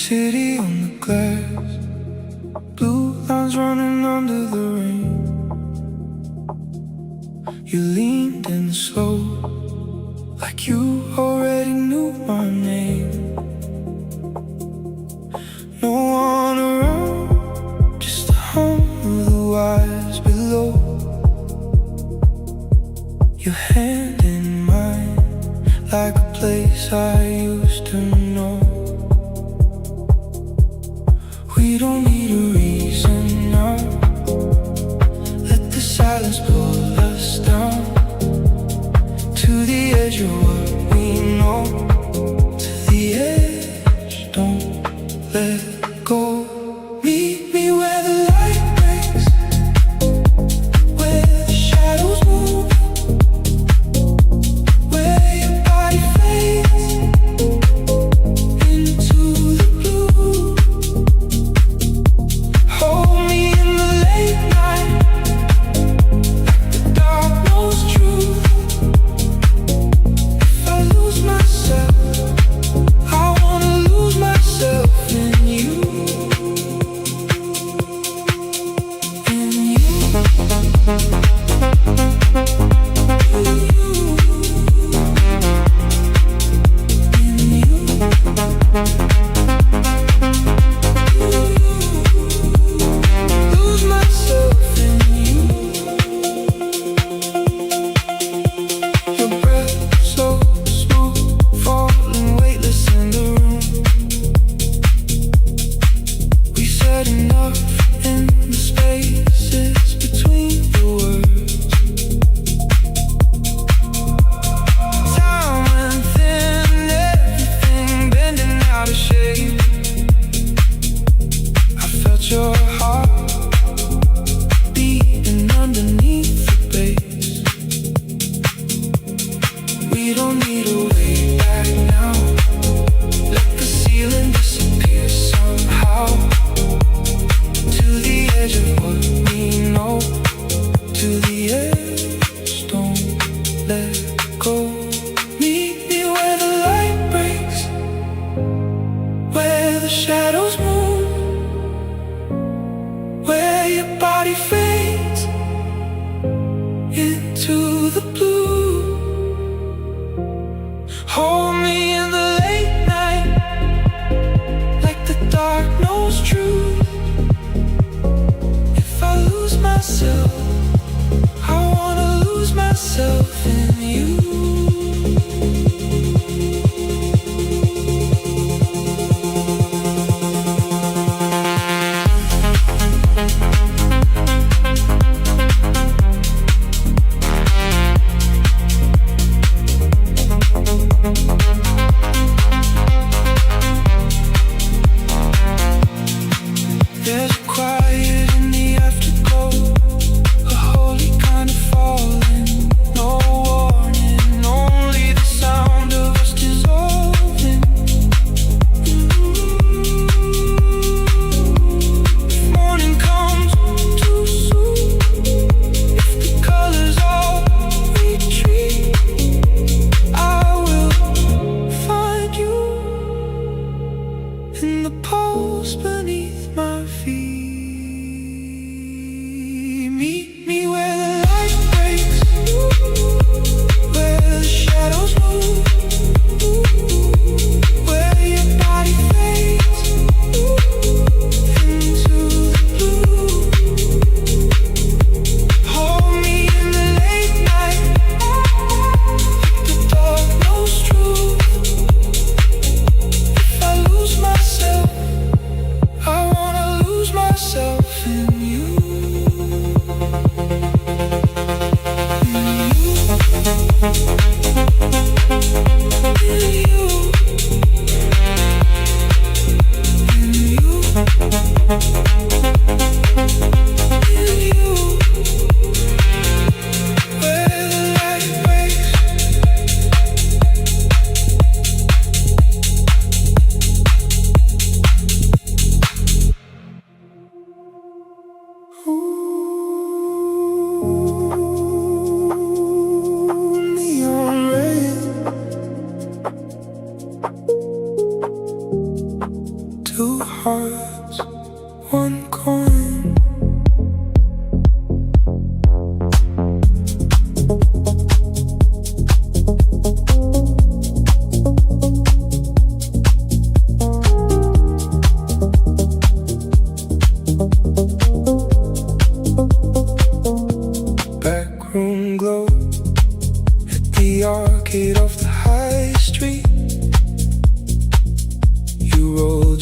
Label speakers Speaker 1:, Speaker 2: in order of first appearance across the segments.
Speaker 1: city on the glass, blue lines running under the rain. You leaned in slow, like you already knew my name. No one around, just the hum of the wires below. Your hand in mine, like a place I used to know. We don't need a reason now. Let the silence pull us down to the edge of what we know. To the edge, don't let go. Meet me where the light breaks, where the shadows move, where your body fades into the blue. Hold me in the late night, like the dark knows truth. If I lose myself, I wanna lose myself in you.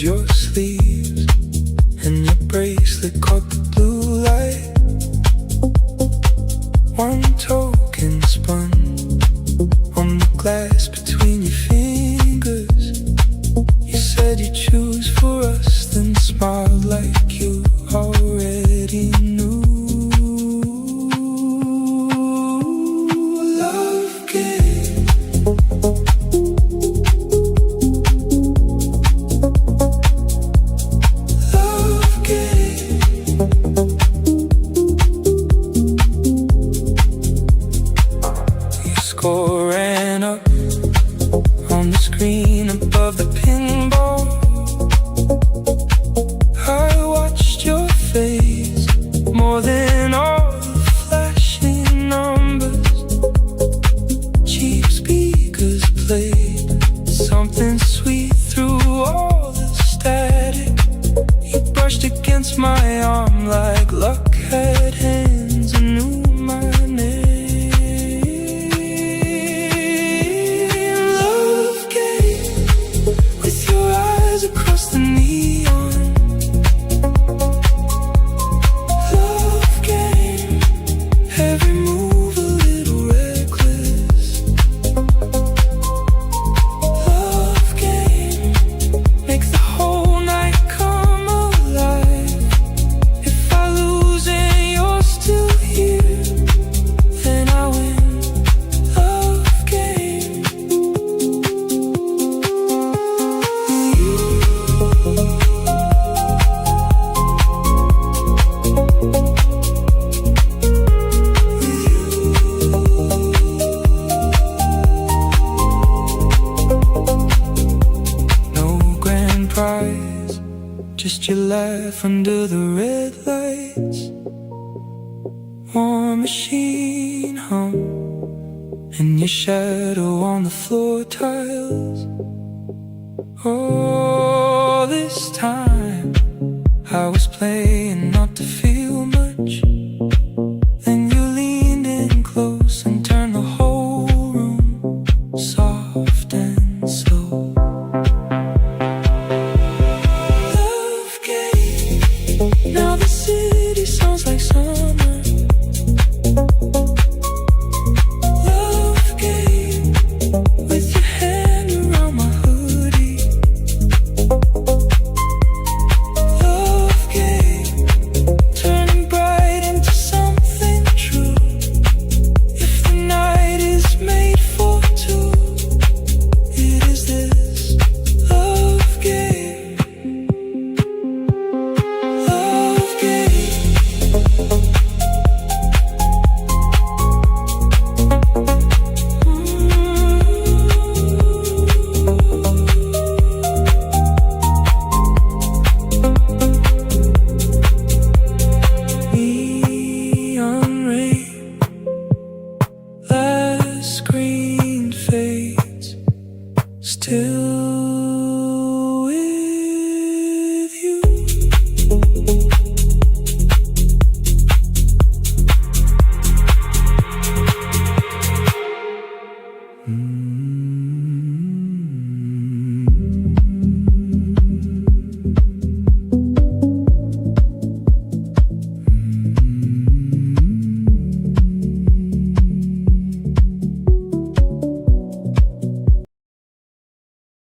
Speaker 1: your sleeves, and your bracelet caught the blue light. One token spun on the glass between your fingers. You said you'd choose for us, then smiled like you already knew. Love game. Love game. Your score ran up on the screen above the pinball. I watched your face more than all the flashing numbers. Cheap speakers played something sweet through all the static. You brushed against my arm like luck had hands and knew my name. Love game with your eyes across the neon. Love game, every move a little reckless. Love game, make the whole night come alive. If I lose and you're still here, then I win. Love game. No grand prize, just your laugh under the red lights. War machine hum and your shadow on the floor tiles. All this time I was playing not to feel much. Then you leaned in close and turned the whole room soft and slow. Love game, now the city sounds like summer. Love game, with your hand around my hoodie. Love game, turning bright into something true. If the night is made for two, it is this. Love game. Love game. Neon rain, last screen fades, still